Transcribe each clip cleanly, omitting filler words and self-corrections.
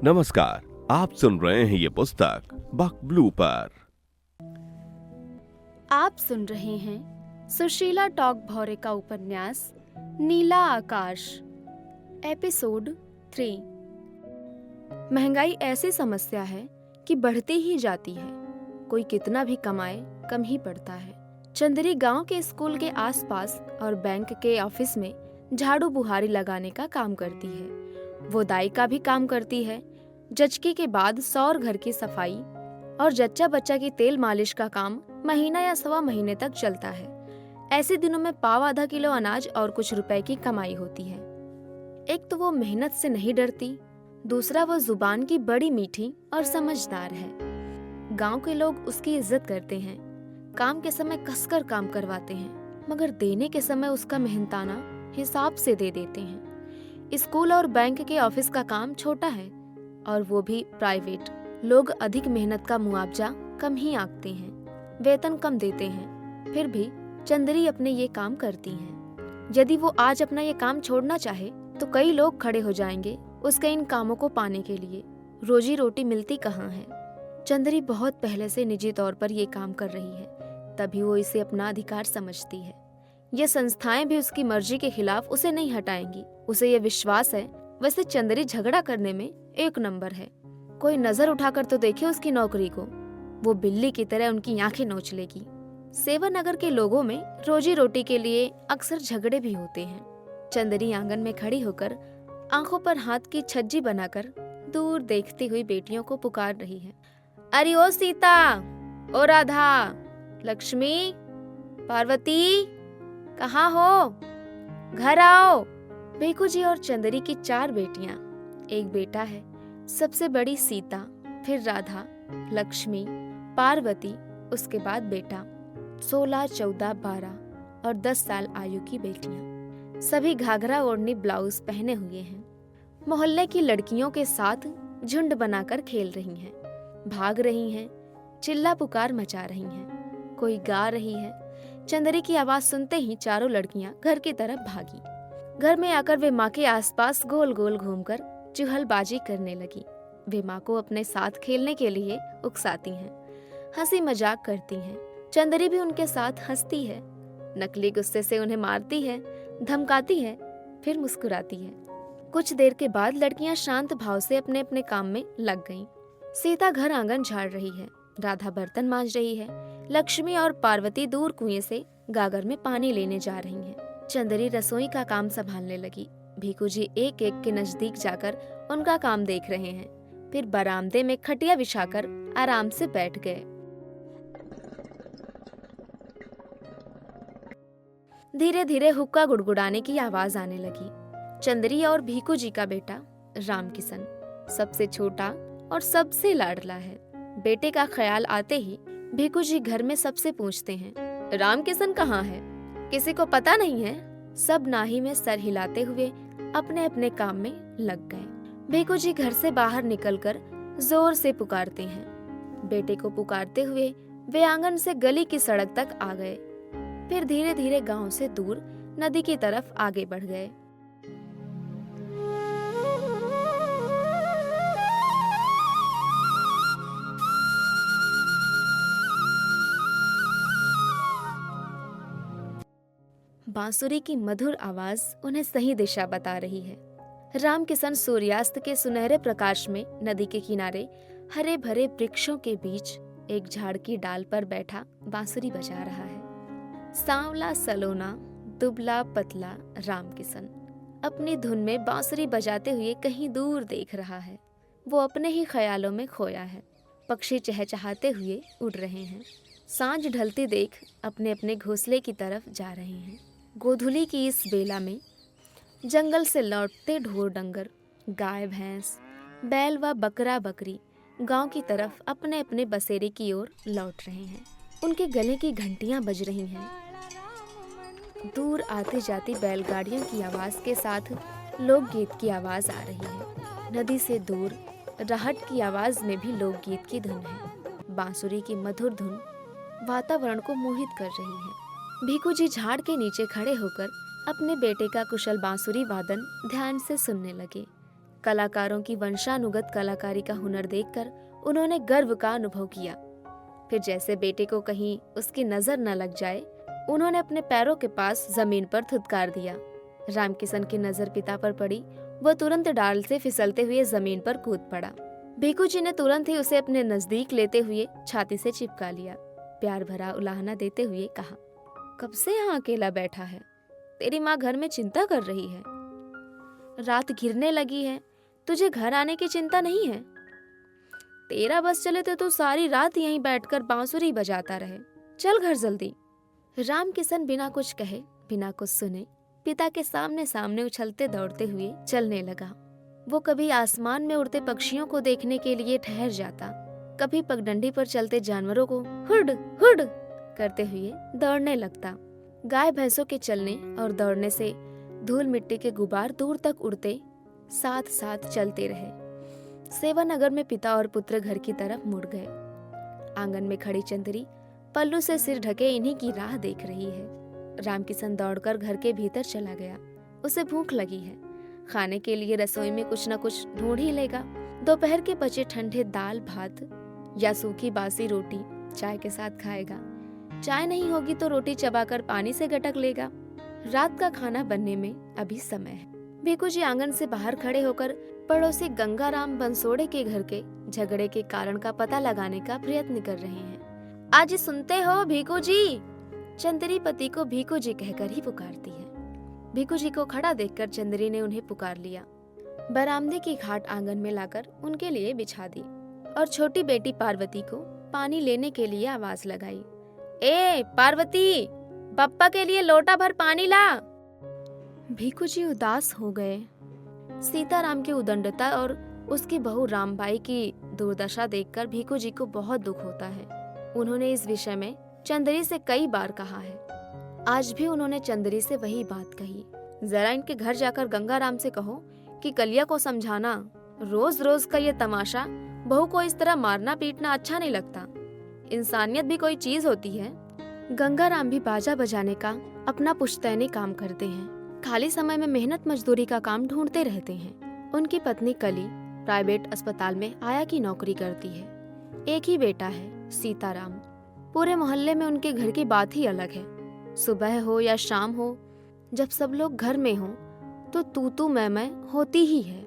नमस्कार, आप सुन रहे हैं ये पुस्तक बक ब्लू पर। आप सुन रहे हैं सुशीला टॉक भौरे का उपन्यास नीला आकाश, एपिसोड 3। महंगाई ऐसी समस्या है कि बढ़ती ही जाती है। कोई कितना भी कमाए कम ही पड़ता है। चंदरी गांव के स्कूल के आसपास और बैंक के ऑफिस में झाड़ू बुहारी लगाने का काम करती है। वो दाई का भी काम करती है। जचकी के बाद सौर घर की सफाई और जच्चा बच्चा की तेल मालिश का काम महीना या सवा महीने तक चलता है। ऐसे दिनों में पाव आधा किलो अनाज और कुछ रुपए की कमाई होती है। एक तो वो मेहनत से नहीं डरती, दूसरा वो जुबान की बड़ी मीठी और समझदार है। गांव के लोग उसकी इज्जत करते हैं। काम के समय कसकर काम करवाते हैं, मगर देने के समय उसका मेहनताना हिसाब से दे देते हैं। स्कूल और बैंक के ऑफिस का काम छोटा है और वो भी प्राइवेट। लोग अधिक मेहनत का मुआवजा कम ही आंकते हैं, वेतन कम देते हैं। फिर भी चंदरी अपने ये काम करती हैं। यदि वो आज अपना ये काम छोड़ना चाहे तो कई लोग खड़े हो जाएंगे उसके इन कामों को पाने के लिए। रोजी रोटी मिलती कहाँ है। चंदरी बहुत पहले से निजी तौर पर ये काम कर रही है, तभी वो इसे अपना अधिकार समझती है। ये संस्थाएं भी उसकी मर्जी के खिलाफ उसे नहीं हटाएंगी। उसे ये विश्वास है। वैसे चंदरी झगड़ा करने में एक नंबर है। कोई नजर उठाकर तो देखे उसकी नौकरी को, वो बिल्ली की तरह उनकी आंखें नोच लेगी। सेवा नगर के लोगों में रोजी रोटी के लिए अक्सर झगड़े भी होते हैं। चंदरी आंगन में खड़ी होकर आंखों पर हाथ की छज्जी बनाकर दूर देखती हुई बेटियों को पुकार रही है। अरे ओ सीता, ओ राधा, लक्ष्मी, पार्वती, कहाँ हो? घर आओ। भेकू जी और चंदरी की 4 बेटियां, एक बेटा है। सबसे बड़ी सीता, फिर राधा, लक्ष्मी, पार्वती, उसके बाद बेटा। 16, 14, 12 और 10 साल आयु की बेटियां। सभी घाघरा ओढ़नी ब्लाउज पहने हुए हैं। मोहल्ले की लड़कियों के साथ झुंड बनाकर खेल रही हैं, भाग रही हैं, चिल्ला पुकार मचा रही हैं। कोई गा रही है। चंदरी की आवाज सुनते ही चारों लड़कियां घर की तरफ भागी। घर में आकर वे माँ के आसपास गोल गोल घूमकर चुहलबाजी करने लगी। वे माँ को अपने साथ खेलने के लिए उकसाती हैं, हंसी मजाक करती हैं। चंदरी भी उनके साथ हंसती है, नकली गुस्से से उन्हें मारती है, धमकाती है, फिर मुस्कुराती है। कुछ देर के बाद लड़कियां शांत भाव से अपने अपने काम में लग गईं। सीता घर आंगन झाड़ रही है, राधा बर्तन मांज रही है, लक्ष्मी और पार्वती दूर कुएं से गागर में पानी लेने जा रही हैं। चंदरी रसोई का काम संभालने लगी। भीखू जी एक एक के नजदीक जाकर उनका काम देख रहे हैं, फिर बरामदे में खटिया बिछाकर आराम से बैठ गए। धीरे धीरे हुक्का गुड़गुड़ाने की आवाज आने लगी। चंदरी और भीखू जी का बेटा रामकिशन सबसे छोटा और सबसे लाडला है। बेटे का ख्याल आते ही भीखू जी घर में सबसे पूछते हैं, रामकिशन कहाँ है? किसी को पता नहीं है? सब नाही में सर हिलाते हुए अपने अपने काम में लग गए। भीखू जी घर से बाहर निकलकर जोर से पुकारते हैं। बेटे को पुकारते हुए वे आंगन से गली की सड़क तक आ गए, फिर धीरे धीरे गांव से दूर नदी की तरफ आगे बढ़ गए। बांसुरी की मधुर आवाज उन्हें सही दिशा बता रही है। रामकिशन सूर्यास्त के सुनहरे प्रकाश में नदी के किनारे हरे भरे वृक्षों के बीच एक झाड़ की डाल पर बैठा बांसुरी बजा रहा है। सांवला सलोना, दुबला पतला रामकिशन अपनी धुन में बांसुरी बजाते हुए कहीं दूर देख रहा है। वो अपने ही ख्यालों में खोया है। पक्षी चहचहाते हुए उड़ रहे हैं। सांझ ढलती देख अपने अपने घोंसले की तरफ जा रहे हैं। गोधुली की इस बेला में जंगल से लौटते ढोर डंगर, गाय भैंस, बैल व बकरा बकरी गांव की तरफ अपने अपने बसेरे की ओर लौट रहे हैं। उनके गले की घंटियां बज रही हैं। दूर आती जाती बैलगाड़ियों की आवाज के साथ लोकगीत की आवाज आ रही है। नदी से दूर राहट की आवाज में भी लोकगीत की धुन है। बांसुरी की मधुर धुन वातावरण को मोहित कर रही है। भीखू जी झाड़ के नीचे खड़े होकर अपने बेटे का कुशल बांसुरी वादन ध्यान से सुनने लगे। कलाकारों की वंशानुगत कलाकारी का हुनर देखकर उन्होंने गर्व का अनुभव किया। फिर जैसे बेटे को कहीं उसकी नजर न लग जाए, उन्होंने अपने पैरों के पास जमीन पर धुतकार दिया। रामकिशन की नजर पिता पर पड़ी। वह तुरंत डाल से फिसलते हुए जमीन पर कूद पड़ा। भीखू जी ने तुरंत ही उसे अपने नजदीक लेते हुए छाती से चिपका लिया। प्यार भरा उलाहना देते हुए कहा, कब से यहाँ अकेला बैठा है? तेरी माँ घर में चिंता कर रही है। रात घिरने लगी है, तुझे घर आने की चिंता नहीं है? तेरा बस चले तो तू सारी रात यहीं बैठकर बांसुरी बजाता रहे। चल घर जल्दी। रामकिशन बिना कुछ कहे, बिना कुछ सुने पिता के सामने सामने उछलते दौड़ते हुए चलने लगा। वो कभी आसमान में उड़ते पक्षियों को देखने के लिए ठहर जाता, कभी पगडंडी पर चलते जानवरों को हुड हुड करते हुए दौड़ने लगता। गाय भैंसों के चलने और दौड़ने से धूल मिट्टी के गुबार दूर तक उड़ते साथ साथ चलते रहे। सेवानगर में पिता और पुत्र घर की तरफ मुड़ गए। आंगन में खड़ी चंदरी पल्लू से सिर ढके इन्हीं की राह देख रही है। रामकिशन दौड़कर घर के भीतर चला गया। उसे भूख लगी है, खाने के लिए रसोई में कुछ न कुछ ढूंढ ही लेगा। दोपहर के बचे ठंडे दाल भात या सूखी बासी रोटी चाय के साथ खाएगा। चाय नहीं होगी तो रोटी चबाकर पानी से गटक लेगा। रात का खाना बनने में अभी समय है। भीखू जी आंगन से बाहर खड़े होकर पड़ोसी गंगाराम बंसोड़े के घर के झगड़े के कारण का पता लगाने का प्रयत्न कर रहे हैं। आज सुनते हो भीखू जी? चंदरी पति को भीखू जी कहकर ही पुकारती है। भीखू जी को खड़ा देखकर चंदरी ने उन्हें पुकार लिया। बरामदे की खाट आंगन में लाकर उनके लिए बिछा दी और छोटी बेटी पार्वती को पानी लेने के लिए आवाज लगाई। ए पार्वती, पप्पा के लिए लोटा भर पानी ला। भीखू जी उदास हो गए। सीताराम की उदंडता और उसकी बहू रामबाई की दुर्दशा देखकर भीखू जी को बहुत दुख होता है। उन्होंने इस विषय में चंदरी से कई बार कहा है। आज भी उन्होंने चंदरी से वही बात कही। जरा इनके घर जाकर गंगाराम से कहो कि कलिया को समझाना। रोज रोज का ये तमाशा, बहू को इस तरह मारना पीटना अच्छा नहीं लगता। इंसानियत भी कोई चीज होती है। गंगाराम भी बाजा बजाने का अपना पुश्तैनी काम करते हैं। खाली समय में मेहनत मजदूरी का काम ढूंढते रहते हैं। उनकी पत्नी कली प्राइवेट अस्पताल में आया की नौकरी करती है। एक ही बेटा है, सीताराम। पूरे मोहल्ले में उनके घर की बात ही अलग है। सुबह हो या शाम हो, जब सब लोग घर में हो तो तू मैं होती ही है।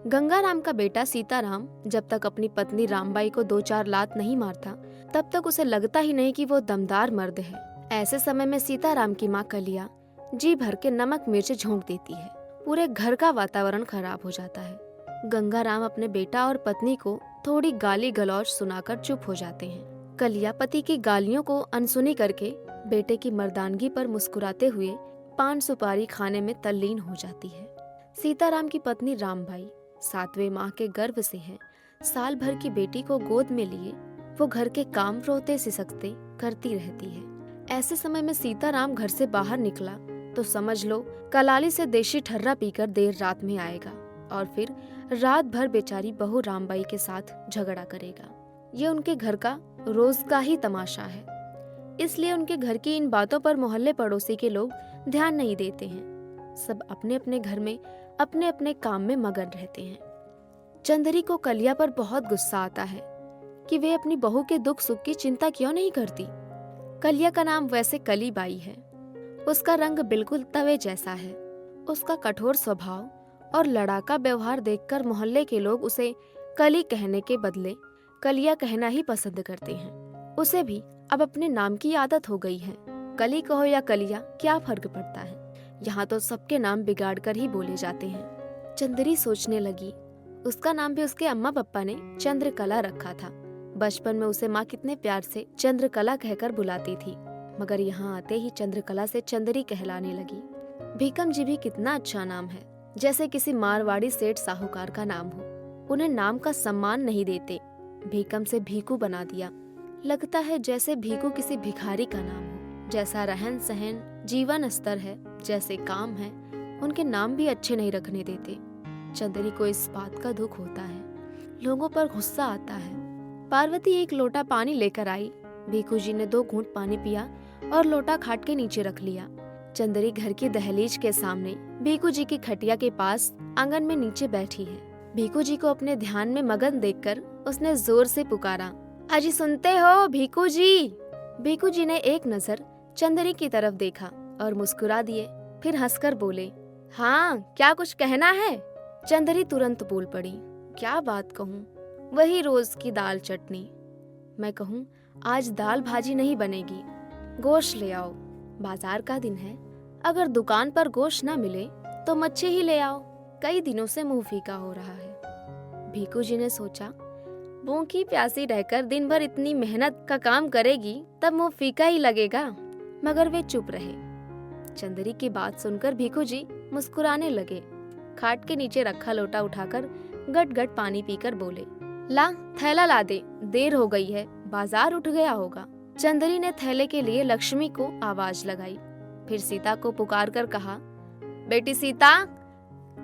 गंगाराम का बेटा सीताराम जब तक अपनी पत्नी रामबाई को 2-4 लात नहीं मारता, तब तक उसे लगता ही नहीं कि वो दमदार मर्द है। ऐसे समय में सीताराम की माँ कलिया जी भर के नमक मिर्च झोंक देती है। पूरे घर का वातावरण खराब हो जाता है। गंगाराम अपने बेटा और पत्नी को थोड़ी गाली गलौज सुनाकर चुप हो जाते हैं। कलिया पति की गालियों को अनसुनी करके बेटे की मर्दानगी पर मुस्कुराते हुए पान सुपारी खाने में तल्लीन हो जाती है। सीताराम की पत्नी रामबाई 7वें माह के गर्भ से है। साल भर की बेटी को गोद में लिए वो घर के काम रोते सिसकते करती रहती है। ऐसे समय में सीताराम घर से बाहर निकला तो समझ लो कलाली से देशी ठर्रा पीकर देर रात में आएगा और फिर रात भर बेचारी बहू रामबाई के साथ झगड़ा करेगा। ये उनके घर का रोज का ही तमाशा है। इसलिए उनके घर की इन बातों पर मोहल्ले पड़ोसी के लोग ध्यान नहीं देते हैं। सब अपने अपने घर में अपने अपने काम में मगन रहते हैं। चंदरी को कलिया पर बहुत गुस्सा आता है कि वे अपनी बहू के दुख सुख की चिंता क्यों नहीं करती। कलिया का नाम वैसे कली बाई है। उसका रंग बिल्कुल तवे जैसा है। उसका कठोर स्वभाव और लड़ाका व्यवहार देखकर मोहल्ले के लोग उसे कली कहने के बदले कलिया कहना ही पसंद करते हैं। उसे भी अब अपने नाम की आदत हो गई है। कली कहो या कलिया, क्या फर्क पड़ता है। यहाँ तो सबके नाम बिगाड़ कर ही बोले जाते हैं। चंदरी सोचने लगी, उसका नाम भी उसके अम्मा पापा ने चंद्रकला रखा था। बचपन में उसे माँ कितने प्यार से चंद्रकला कहकर बुलाती थी, मगर यहाँ आते ही चंद्रकला से चंदरी कहलाने लगी। भीकम जी भी कितना अच्छा नाम है, जैसे किसी मारवाड़ी सेठ साहूकार का नाम हो। उन्हें नाम का सम्मान नहीं देते, भीकम से भीकू बना दिया। लगता है जैसे भीकू किसी भिखारी का नाम हो। जैसा रहन सहन जीवन स्तर है, जैसे काम है, उनके नाम भी अच्छे नहीं रखने देते। चंदरी को इस बात का दुख होता है, लोगों पर गुस्सा आता है। पार्वती एक लोटा पानी लेकर आई। भीखू जी ने 2 घूंट पानी पिया और लोटा खाट के नीचे रख लिया। चंदरी घर की दहलीज के सामने भीखू जी की खटिया के पास आंगन में नीचे बैठी है। भीकू जी को अपने ध्यान में मगन देखकर उसने जोर से पुकारा, अजी सुनते हो भीकू जी। भीकू जी ने एक नजर चंदरी की तरफ देखा और मुस्कुरा दिए, फिर हंसकर बोले, हाँ क्या कुछ कहना है? चंदरी तुरंत बोल पड़ी, क्या बात कहूँ, वही रोज की दाल चटनी। मैं कहूँ आज दाल भाजी नहीं बनेगी, गोश्त ले आओ, बाजार का दिन है, अगर दुकान पर गोश्त ना मिले तो मच्छी ही ले आओ, कई दिनों से मुंह फीका हो रहा है। भीकू जी ने सोचा, भूखी प्यासी रहकर दिन भर इतनी मेहनत का काम करेगी तब मुंह फीका ही लगेगा, मगर वे चुप रहे। चंदरी की बात सुनकर भीकू जी मुस्कुराने लगे। खाट के नीचे रखा लोटा उठाकर गट गट पानी पीकर बोले, ला थैला ला दे, देर हो गई है, बाजार उठ गया होगा। चंदरी ने थैले के लिए लक्ष्मी को आवाज लगाई, फिर सीता को पुकार कर कहा, बेटी सीता,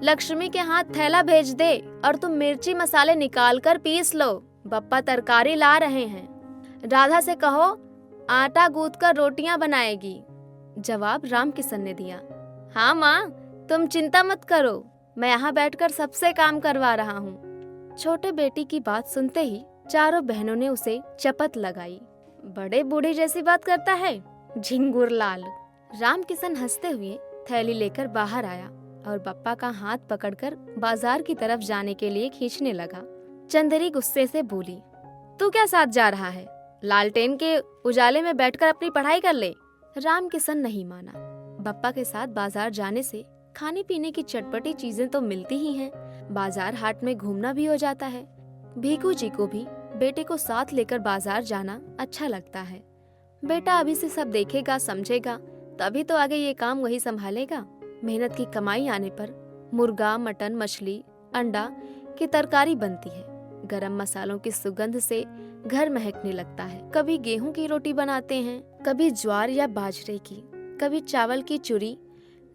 लक्ष्मी के हाथ थैला भेज दे और तुम मिर्ची मसाले निकाल कर पीस लो, बप्पा तरकारी ला रहे हैं। राधा से कहो आटा गूंथ कर रोटियां बनाएगी। जवाब राम किशन ने दिया, हाँ माँ तुम चिंता मत करो, मैं यहाँ बैठकर सबसे काम करवा रहा हूँ। छोटे बेटी की बात सुनते ही चारों बहनों ने उसे चपत लगाई, बड़े बूढ़े जैसी बात करता है, झिंगुर लाल। राम किशन हंसते हुए थैली लेकर बाहर आया और बप्पा का हाथ पकड़कर बाजार की तरफ जाने के लिए खींचने लगा। चंदरी गुस्से से बोली, तू क्या साथ जा रहा है, लालटेन के उजाले में बैठकर अपनी पढ़ाई कर ले। राम किशन नहीं माना। बप्पा के साथ बाजार जाने से खाने पीने की चटपटी चीजें तो मिलती ही हैं, बाजार हाट में घूमना भी हो जाता है। भीकू जी को भी बेटे को साथ लेकर बाजार जाना अच्छा लगता है। बेटा अभी से सब देखेगा समझेगा, तभी तो आगे ये काम वही संभालेगा। मेहनत की कमाई आने पर मुर्गा, मटन, मछली, अंडा की तरकारी बनती है। गरम मसालों की सुगंध से घर महकने लगता है। कभी गेहूं की रोटी बनाते हैं, कभी ज्वार या बाजरे की, कभी चावल की चूरी,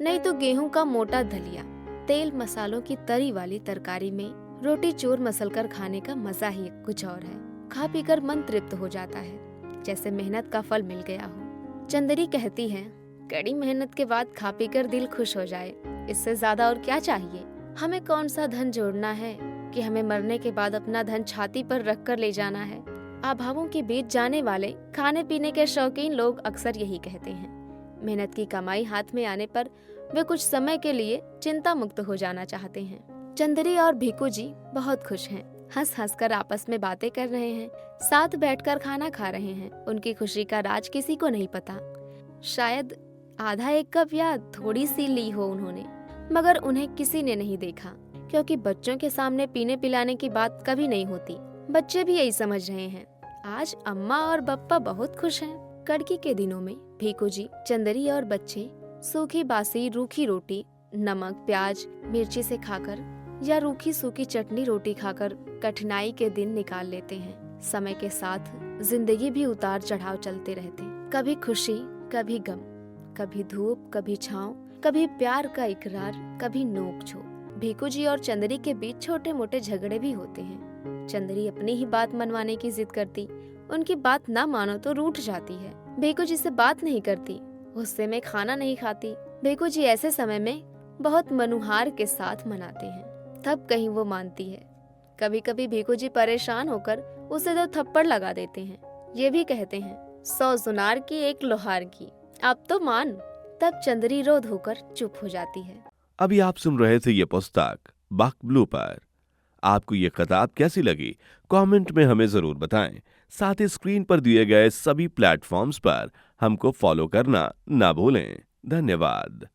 नहीं तो गेहूं का मोटा दलिया। तेल मसालों की तरी वाली तरकारी में रोटी चूर मसलकर खाने का मजा ही कुछ और है। खा पीकर मन तृप्त हो जाता है, जैसे मेहनत का फल मिल गया हो। चंदरी कहती है, कड़ी मेहनत के बाद खा पीकर दिल खुश हो जाए, इससे ज्यादा और क्या चाहिए। हमें कौन सा धन जोड़ना है कि हमें मरने के बाद अपना धन छाती पर रख कर ले जाना है। अभावों के बीच जाने वाले खाने पीने के शौकीन लोग अक्सर यही कहते हैं। मेहनत की कमाई हाथ में आने पर वे कुछ समय के लिए चिंता मुक्त हो जाना चाहते हैं। चंदरी और भीकू जी बहुत खुश हैं, हंस हंस कर आपस में बातें कर रहे हैं, साथ बैठकर खाना खा रहे हैं। उनकी खुशी का राज किसी को नहीं पता। शायद आधा एक कप या थोड़ी सी ली हो उन्होंने, मगर उन्हें किसी ने नहीं देखा, क्योंकि बच्चों के सामने पीने पिलाने की बात कभी नहीं होती। बच्चे भी यही समझ रहे हैं, आज अम्मा और बप्पा बहुत खुश हैं। कड़की के दिनों में भीकू जी, चंदरी और बच्चे सूखी बासी रूखी रोटी नमक प्याज मिर्ची से खाकर या रूखी सूखी चटनी रोटी खाकर कठिनाई के दिन निकाल लेते हैं। समय के साथ जिंदगी भी उतार चढ़ाव चलते रहते, कभी खुशी कभी गम, कभी धूप कभी छाँव, कभी प्यार का इकरार, कभी नोक झोंक। भीकू जी और चंदरी के बीच छोटे मोटे झगड़े भी होते हैं। चंदरी अपनी ही बात मनवाने की जिद करती, उनकी बात ना मानो तो रूठ जाती है। भीकू जी से बात नहीं करती, गुस्से में खाना नहीं खाती। भीकू जी ऐसे समय में बहुत मनुहार के साथ मनाते हैं, तब कहीं वो मानती है। कभी कभी भीकू जी परेशान होकर उसे 2 थप्पड़ लगा देते हैं। ये भी कहते हैं 100 सुनार की 1 लोहार की, अब तो मान। तब चंदरी रो धोकर चुप हो जाती है। अभी आप सुन रहे थे ये पुस्तक बक ब्लू पर। आपको ये किताब कैसी लगी कमेंट में हमें जरूर बताएं। साथ ही स्क्रीन पर दिए गए सभी प्लेटफॉर्म्स पर हमको फॉलो करना ना भूलें। धन्यवाद।